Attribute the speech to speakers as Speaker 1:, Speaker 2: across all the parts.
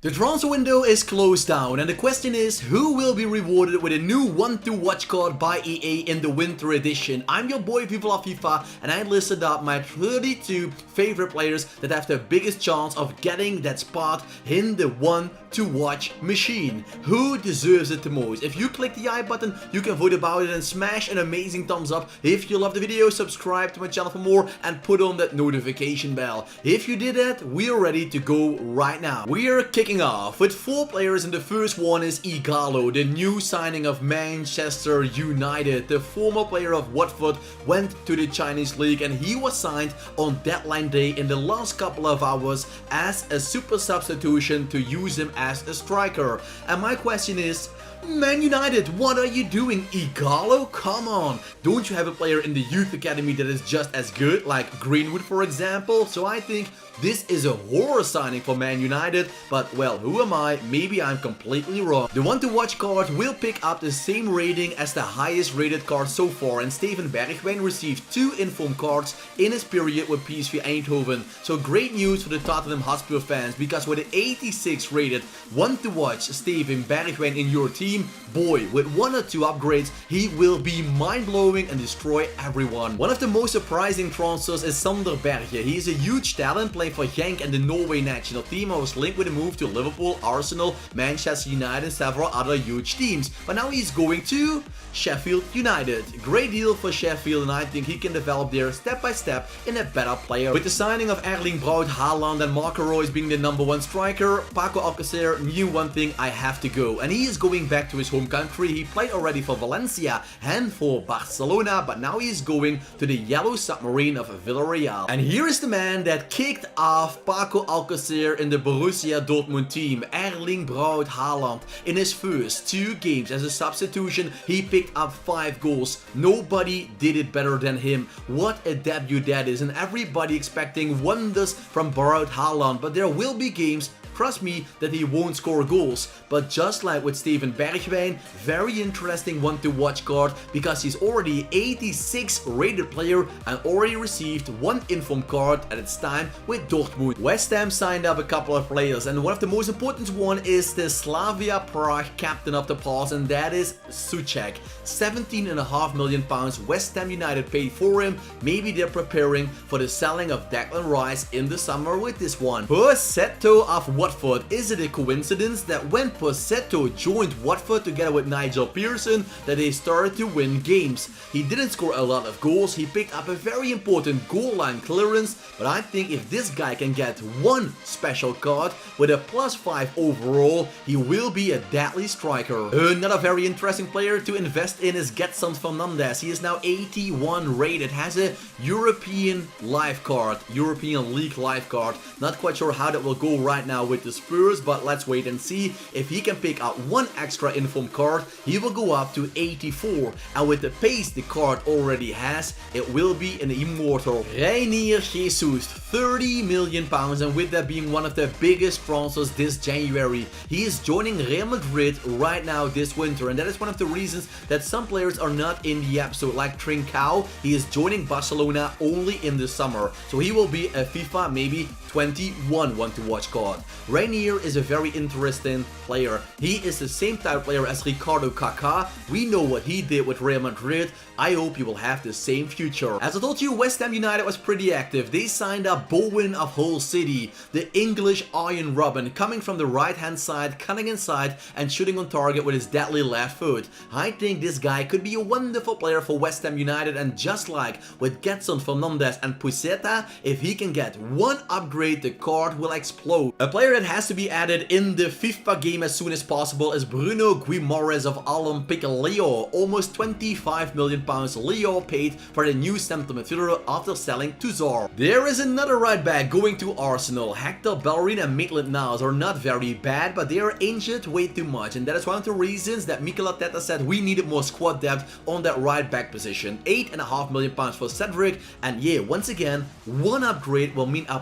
Speaker 1: The transfer window is closed down and the question is, who will be rewarded with a new one-to-watch card by EA in the winter edition? I'm your boy FIFA and I listed up my 32 favorite players that have the biggest chance of getting that spot in the one-to-watch machine. Who deserves it the most? If you click the I button, you can vote about it and smash an amazing thumbs up. If you love the video, subscribe to my channel for more and put on that notification bell. If you did that, we are ready to go right now. We are kicking off with 4 players and the first one is Ighalo, the new signing of Manchester United. The former player of Watford went to the Chinese league and he was signed on deadline day in the last couple of hours as a super substitution to use him as a striker. And my question is, Man United, what are you doing? Ighalo? Come on. Don't you have a player in the youth academy that is just as good, like Greenwood for example? So I think this is a horror signing for Man United, but well, who am I? Maybe I'm completely wrong. The one-to-watch card will pick up the same rating as the highest rated card so far, and Steven Bergwijn received 2 inform cards in his period with PSV Eindhoven. So great news for the Tottenham Hotspur fans, because with an 86 rated one-to-watch Steven Bergwijn in your team, boy, with 1 or 2 upgrades, he will be mind-blowing and destroy everyone. One of the most surprising transfers is Sander Berge. He is a huge talent playing for Genk and the Norway national team. I was linked with a move to Liverpool, Arsenal, Manchester United and several other huge teams. But now he's going to Sheffield United. Great deal for Sheffield and I think he can develop there step by step in a better player. With the signing of Erling Braut Haaland and Marco Reus being the #1 striker, Paco Alcacer knew one thing: I have to go. And he is going back to his home country. He played already for Valencia and for Barcelona, but now he is going to the Yellow Submarine of Villarreal. And here is the man that kicked off Paco Alcacer in the Borussia Dortmund team, Erling Braut Haaland. In his first 2 games as a substitution, he picked up 5 goals. Nobody did it better than him. What a debut that is, and everybody expecting wonders from Braut Haaland, but there will be games, trust me, that he won't score goals. But just like with Steven Bergwijn, very interesting one-to-watch card, because he's already 86 rated player and already received 1 inform card at its time with Dortmund. West Ham signed up a couple of players, and one of the most important one is the Slavia Prague captain of the past, and that is Souček. £17.5 million West Ham United paid for him. Maybe they're preparing for the selling of Declan Rice in the summer with this one. Pozzetto of Watford. Is it a coincidence that when Pozzetto joined Watford together with Nigel Pearson that they started to win games? He didn't score a lot of goals, he picked up a very important goal line clearance, but I think if this guy can get 1 special card with a +5 overall, he will be a deadly striker. Another very interesting player to invest in is Gedson Fernandes. He is now 81 rated, has a European life card, European League life card. Not quite sure how that will go right now with the Spurs, but let's wait and see. If he can pick up 1 extra inform card, he will go up to 84, and with the pace the card already has, it will be an immortal. Reinier Jesus, £30 million, and with that being one of the biggest transfers this January. He is joining Real Madrid right now this winter, and that is one of the reasons that some players are not in the episode, like Trincao. He is joining Barcelona only in the summer, so he will be a FIFA maybe 21 one-to-watch card. Reinier is a very interesting player. He is the same type of player as Ricardo Kaká. We know what he did with Real Madrid. I hope he will have the same future. As I told you, West Ham United was pretty active. They signed up Bowen of Hull City, the English Iron Robin, coming from the right hand side, cutting inside and shooting on target with his deadly left foot. I think this guy could be a wonderful player for West Ham United, and just like with Gedson Fernandes and Pozzetto, if he can get 1 upgrade, the card will explode. A player that has to be added in the FIFA game as soon as possible is Bruno Guimaraes of Olympique Lyon. Almost £25 million Lyon paid for the new centre midfielder after selling to Zor. There is another right back going to Arsenal. Hector Ballerina and Maitland-Niles are not very bad, but they are injured way too much, and that is one of the reasons that Mikel Arteta said we needed more squad depth on that right back position. £8.5 million for Cedric, and yeah, once again, 1 upgrade will mean a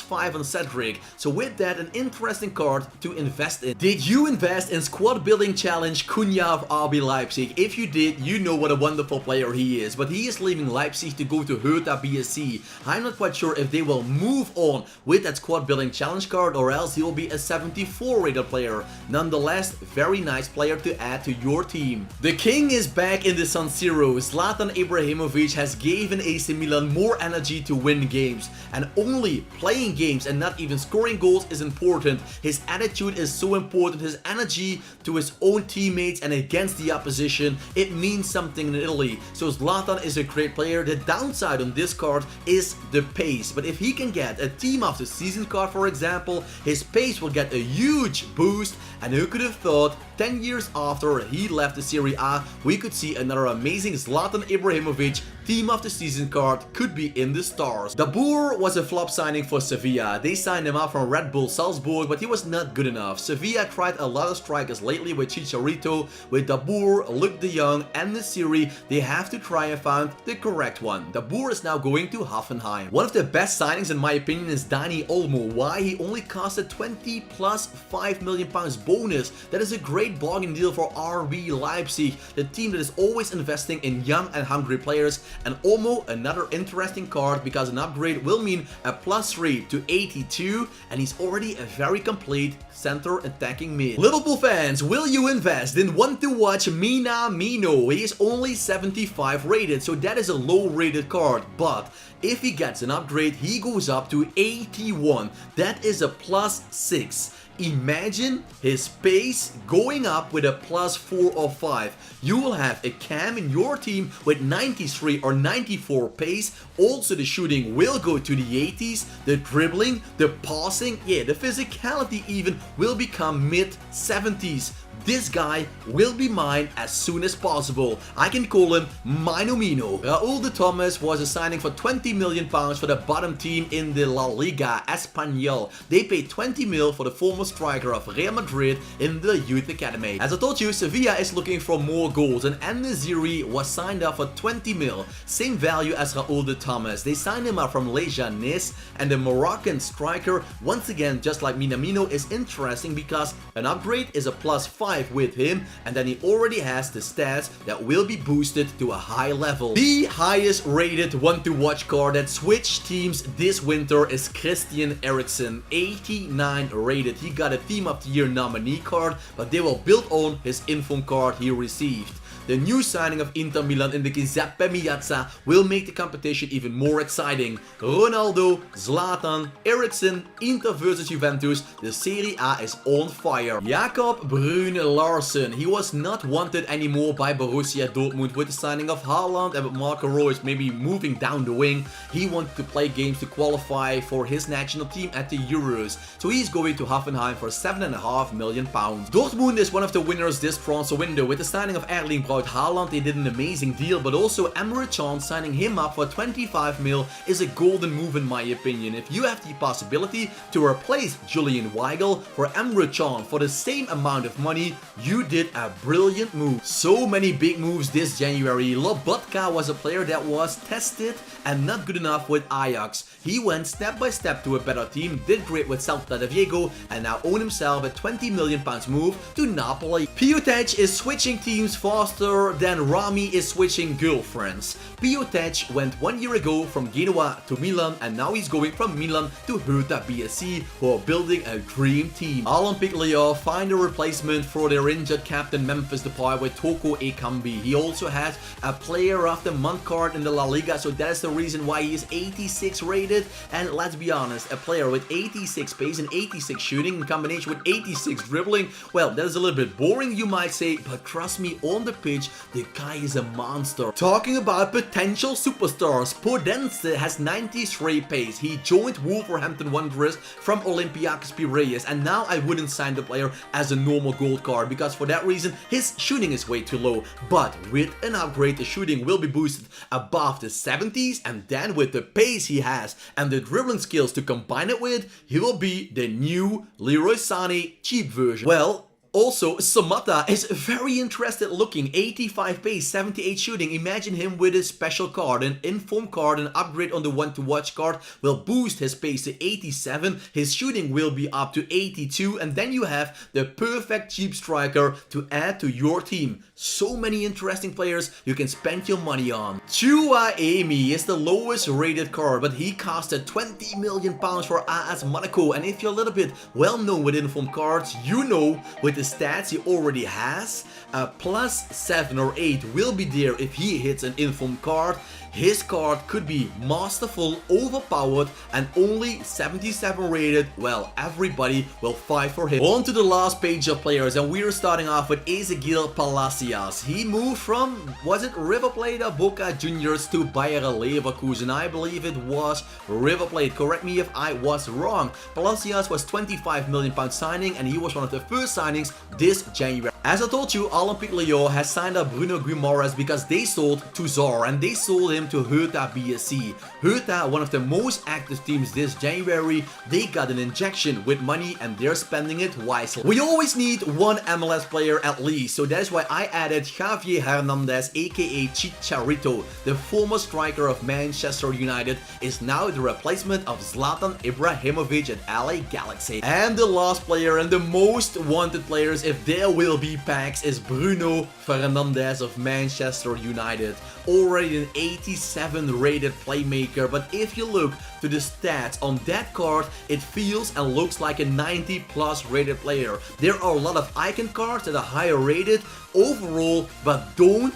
Speaker 1: +5 on Cedric. So with that, an interesting card to invest in. Did you invest in squad building challenge Cunha of RB Leipzig? If you did, you know what a wonderful player he is. But he is leaving Leipzig to go to Hertha BSC. I'm not quite sure if they will move on with that squad building challenge card or else he will be a 74 rated player. Nonetheless, very nice player to add to your team. The king is back in the San Siro. Zlatan Ibrahimovic has given AC Milan more energy to win games. And only playing games and not even scoring goals is important. His attitude is so important. His energy to his own teammates and against the opposition, it means something in Italy. So Zlatan is a great player. The downside on this card is the pace. But if he can get a team of the season card, for example, his pace will get a huge boost. And who could have thought 10 years after he left the Serie A, we could see another amazing Zlatan Ibrahimovic team of the season card could be in the stars. Dabbur was a flop signing for Sevilla. They signed him up from Red Bull Salzburg, but he was not good enough. Sevilla tried a lot of strikers lately with Chicharito, with Dabbur, Luc de Jong and Nesiri. They have to try and find the correct one. Dabbur is now going to Hoffenheim. One of the best signings in my opinion is Dani Olmo. Why? He only costed 20 plus £5 million bonus. That is a great bargain deal for RB Leipzig, the team that is always investing in young and hungry players. And Olmo, another interesting card because an upgrade will mean a +3 to 82 and he's already a very complete center attacking mid. Liverpool fans, will you invest in want to watch Minamino? He is only 75 rated, so that is a low rated card, but if he gets an upgrade, he goes up to 81. That is a +6. Imagine his pace going up with a +4 or 5. You will have a cam in your team with 93 or 94 pace. Also the shooting will go to the 80s. The dribbling, the passing, yeah, the physicality even will become mid 70s. This guy will be mine as soon as possible. I can call him Minamino. Raúl de Thomas was a signing for £20 million for the bottom team in the La Liga Español. They paid 20 mil for the former striker of Real Madrid in the youth academy. As I told you, Sevilla is looking for more goals and Nesiri was signed up for 20 mil. Same value as Raúl de Thomas. They signed him up from Leganés, and the Moroccan striker, once again, just like Minamino, is interesting because an upgrade is a +5 with him, and then he already has the stats that will be boosted to a high level. The highest rated want to watch card that switched teams this winter is Christian Eriksen, 89 rated. He got a team of the year nominee card, but they will build on his inform card he received. The new signing of Inter Milan in the Giuseppe Meazza will make the competition even more exciting. Ronaldo, Zlatan, Eriksen, Inter versus Juventus, the Serie A is on fire. Jakob BRUNO Larsen, he was not wanted anymore by Borussia Dortmund with the signing of Haaland and Marco Reus maybe moving down the wing. He wanted to play games to qualify for his national team at the Euros. So he's going to Hoffenheim for £7.5 million. Dortmund is one of the winners this transfer window with the signing of Erling Haaland. They did an amazing deal, but also Emre Can signing him up for 25 mil is a golden move in my opinion. If you have the possibility to replace Julian Weigl for Emre Can for the same amount of money, you did a brilliant move. So many big moves this January. Lobotka was a player that was tested and not good enough with Ajax. He went step by step to a better team, did great with Celta de Vigo, and now own himself a £20 million move to Napoli. Piotech is switching teams faster than Rami is switching girlfriends. Piotech went 1 year ago from Genoa to Milan, and now he's going from Milan to Hertha BSC, who are building a dream team. Olympique Lyon find a replacement for their injured captain Memphis Depay with Toko Ekambi. He also has a player of the month card in the La Liga, so that's the reason why he is 86 rated. And let's be honest, a player with 86 pace and 86 shooting in combination with 86 dribbling, well, that is a little bit boring you might say, but trust me, on the pitch the guy is a monster. Talking about potential superstars, Podence has 93 pace. He joined Wolverhampton Wanderers from Olympiacos Piraeus, and now I wouldn't sign the player as a normal gold card because for that reason his shooting is way too low. But with an upgrade, the shooting will be boosted above the 70s, and then with the pace he has and the dribbling skills to combine it with, he will be the new Leroy Sané cheap version. Well, Also, Samata is very interested looking. 85 pace, 78 shooting. Imagine him with a special card, an inform card, an upgrade on the one to watch card will boost his pace to 87. His shooting will be up to 82. And then you have the perfect cheap striker to add to your team. So many interesting players you can spend your money on. Chua Amy is the lowest rated card, but he costed 20 million pounds for AS Monaco. And if you're a little bit well known with inform cards, you know with the stats he already has, a +7 or 8 will be there if he hits an inform card. His card could be masterful, overpowered, and only 77 rated. Well, everybody will fight for him. On to the last page of players, and we're starting off with Ezekiel Palacios. He moved from, was it River Plate or Boca Juniors to Bayer Leverkusen? I believe it was River Plate. Correct me if I was wrong. Palacios was 25 million pound signing, and he was one of the first signings this January. As I told you, Olympique Lyon has signed up Bruno Guimaraes because they sold to Zor, and they sold him to Hertha BSC. Hertha, one of the most active teams this January, they got an injection with money and they're spending it wisely. We always need one MLS player at least, so that's why I added Javier Hernandez, aka Chicharito. The former striker of Manchester United is now the replacement of Zlatan Ibrahimovic at LA Galaxy. And the last player and the most wanted players, if there will be packs, is Bruno Fernandes of Manchester United. Already an 87 rated playmaker, but if you look to the stats on that card, it feels and looks like a 90+ rated player. There are a lot of icon cards that are higher rated overall, but don't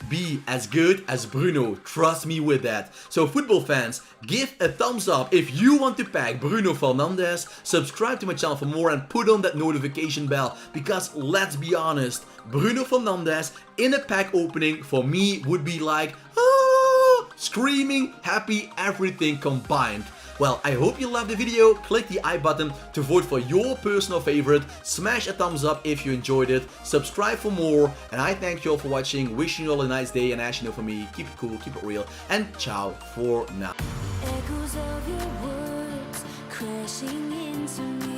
Speaker 1: be as good as Bruno, trust me with that. So football fans, give a thumbs up if you want to pack Bruno Fernandes, subscribe to my channel for more and put on that notification bell, because let's be honest, Bruno Fernandes in a pack opening for me would be like screaming happy, everything combined. Well, I hope you loved the video. Click the I button to vote for your personal favorite. Smash a thumbs up if you enjoyed it. Subscribe for more. And I thank you all for watching. Wishing you all a nice day. And as you know, for me, keep it cool, keep it real. And ciao for now.
Speaker 2: Echoes of your words crashing into me.